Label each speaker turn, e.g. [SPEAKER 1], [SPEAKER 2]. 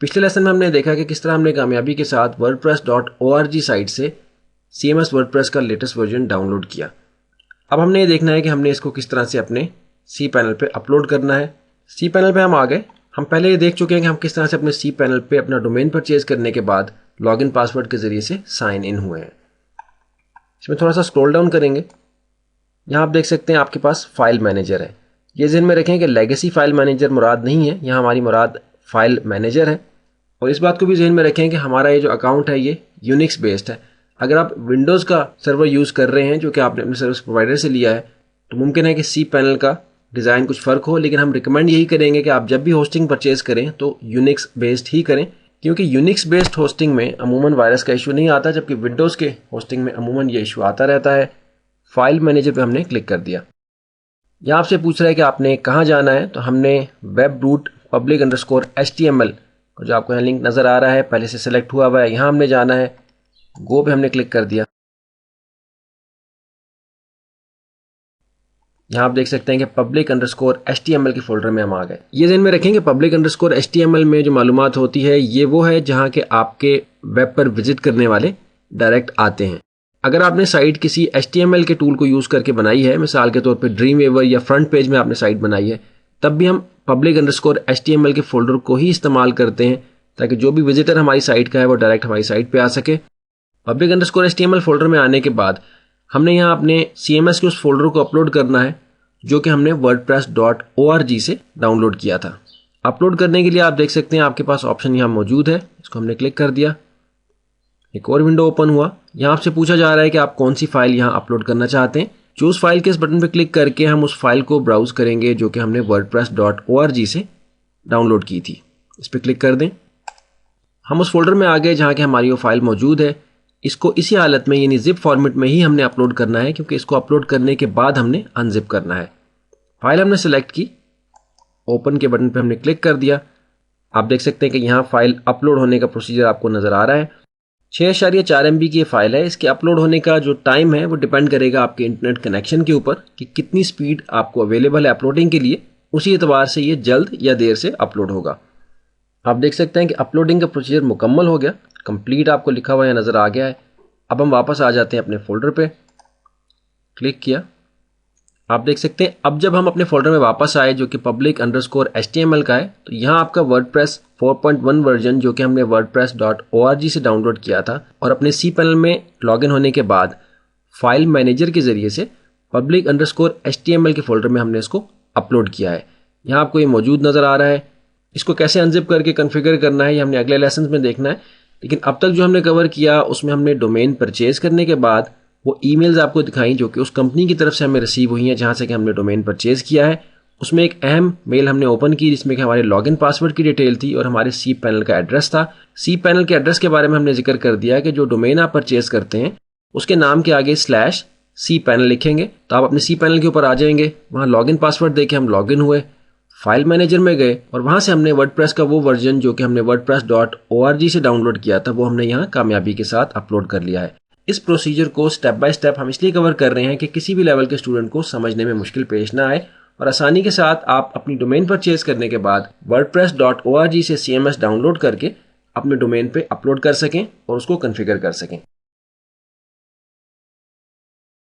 [SPEAKER 1] पिछले लेसन में हमने देखा कि किस तरह हमने कामयाबी के साथ wordpress.org साइट से CMS वर्डप्रेस का लेटेस्ट वर्जन डाउनलोड किया। अब हमने ये देखना है कि हमने इसको किस तरह से अपने सी पैनल पे अपलोड करना है। सी पैनल पे हम आ गए। हम पहले ये देख चुके हैं कि हम किस तरह से अपने सी पैनल पे अपना डोमेन परचेज करने के बाद लॉगिन पासवर्ड के जरिए से साइन इन हुए हैं। इसमें थोड़ा सा स्क्रॉल डाउन करेंगे। यहाँ आप देख सकते हैं आपके पास फाइल मैनेजर है। ये ज़हन में रखें कि लेगेसी फाइल मैनेजर मुराद नहीं है, यहाँ हमारी मुराद फाइल मैनेजर है। और इस बात को भी ज़हन में रखें कि हमारा ये जो अकाउंट है ये यूनिक्स बेस्ड है। अगर आप विंडोज़ का सर्वर यूज़ कर रहे हैं जो कि आपने अपने सर्विस प्रोवाइडर से लिया है तो मुमकिन है कि सी पैनल का डिज़ाइन कुछ फ़र्क हो, लेकिन हम रिकमेंड यही करेंगे कि आप जब भी होस्टिंग परचेज करें तो यूनिक्स बेस्ड ही करें, क्योंकि यूनिक्स बेस्ड होस्टिंग में अमूमन वायरस का इशू नहीं आता, जबकि विंडोज़ के होस्टिंग में अमूमन ये इशू आता रहता है। फाइल मैनेजर पे हमने क्लिक कर दिया। यहाँ आपसे पूछ रहा है कि आपने कहाँ जाना है, तो हमने वेब रूट public_html जो आपको यहाँ लिंक नज़र आ रहा है पहले से सिलेक्ट हुआ हुआ है, यहाँ हमने जाना है। गो पे हमने क्लिक कर दिया। यहाँ आप देख सकते हैं कि public_html के फोल्डर में हम आ गए। ये ध्यान में रखेंगे public_html में जो मालूमात होती है ये वो है जहाँ के आपके वेब पर विजिट करने वाले डायरेक्ट आते हैं। अगर आपने साइट किसी HTML के टूल को यूज़ करके बनाई है, मिसाल के तौर पे ड्रीमवेवर या फ्रंट पेज में आपने साइट बनाई है, तब भी हम public_html के फोल्डर को ही इस्तेमाल करते हैं ताकि जो भी विजिटर हमारी साइट का है वो डायरेक्ट हमारी साइट पे आ सके। public_html फोल्डर में आने के बाद हमने यहाँ अपने CMS के उस फोल्डर को अपलोड करना है जो कि हमने wordpress.org से डाउनलोड किया था। अपलोड करने के लिए आप देख सकते हैं आपके पास ऑप्शन यहाँ मौजूद है, इसको हमने क्लिक कर दिया। एक और विंडो ओपन हुआ। यहाँ आपसे पूछा जा रहा है कि आप कौन सी फाइल यहाँ अपलोड करना चाहते हैं। चूज फाइल के इस बटन पर क्लिक करके हम उस फाइल को ब्राउज करेंगे जो कि हमने wordpress.org से डाउनलोड की थी। इस पर क्लिक कर दें। हम उस फोल्डर में आ गए जहाँ की हमारी वो फाइल मौजूद है। इसको इसी हालत में यानी जिप फॉर्मेट में ही हमने अपलोड करना है, क्योंकि इसको अपलोड करने के बाद हमने अनजिप करना है। फाइल हमने सेलेक्ट की, ओपन के बटन पर हमने क्लिक कर दिया। आप देख सकते हैं कि यहाँ फाइल अपलोड होने का प्रोसीजर आपको नज़र आ रहा है। 6.4 MB की ये फाइल है। इसके अपलोड होने का जो टाइम है वो डिपेंड करेगा आपके इंटरनेट कनेक्शन के ऊपर कि कितनी स्पीड आपको अवेलेबल है अपलोडिंग के लिए। उसी एतबार से ये जल्द या देर से अपलोड होगा। आप देख सकते हैं कि अपलोडिंग का प्रोसीजर मुकम्मल हो गया, कंप्लीट आपको लिखा हुआ यहाँ नज़र आ गया है। अब हम वापस आ जाते हैं अपने फोल्डर पे, क्लिक किया। आप देख सकते हैं अब जब हम अपने फोल्डर में वापस आए जो कि public_html का है, तो यहाँ आपका WordPress 4.1 वर्जन जो कि हमने wordpress.org से डाउनलोड किया था और अपने सी पैनल में लॉगिन होने के बाद फाइल मैनेजर के जरिए से public_html के फोल्डर में हमने इसको अपलोड किया है। यहाँ आपको ये मौजूद नज़र आ रहा है। इसको कैसे अनजिप करके कन्फिगर करना है ये हमने अगले लेसन में देखना है, लेकिन अब तक जो हमने कवर किया उसमें हमने डोमेन परचेज करने के बाद वो ईमेल्स आपको दिखाई जो कि उस कंपनी की तरफ से हमें रिसीव हुई हैं जहाँ से कि हमने डोमेन परचेज किया है। उसमें एक अहम मेल हमने ओपन की जिसमें कि हमारे लॉगिन पासवर्ड की डिटेल थी और हमारे सी पैनल का एड्रेस था। सी पैनल के एड्रेस के बारे में हमने जिक्र कर दिया कि जो डोमेन आप परचेज करते हैं उसके नाम के आगे /C पैनल लिखेंगे तो आप अपने सी पैनल के ऊपर आ जाएंगे। वहाँ लॉगिन पासवर्ड देके हम लॉगिन हुए, फाइल मैनेजर में गए और वहाँ से हमने वर्डप्रेस का वो वर्जन जो कि हमने wordpress.org से डाउनलोड किया था वो हमने यहाँ कामयाबी के साथ अपलोड कर लिया है। इस प्रोसीजर को स्टेप बाय स्टेप हम इसलिए कवर कर रहे हैं कि किसी भी लेवल के स्टूडेंट को समझने में मुश्किल पेश ना आए और आसानी के साथ आप अपनी डोमेन परचेज करने के बाद wordpress.org से CMS डाउनलोड करके अपने डोमेन पे अपलोड कर सकें और उसको कॉन्फ़िगर कर सकें।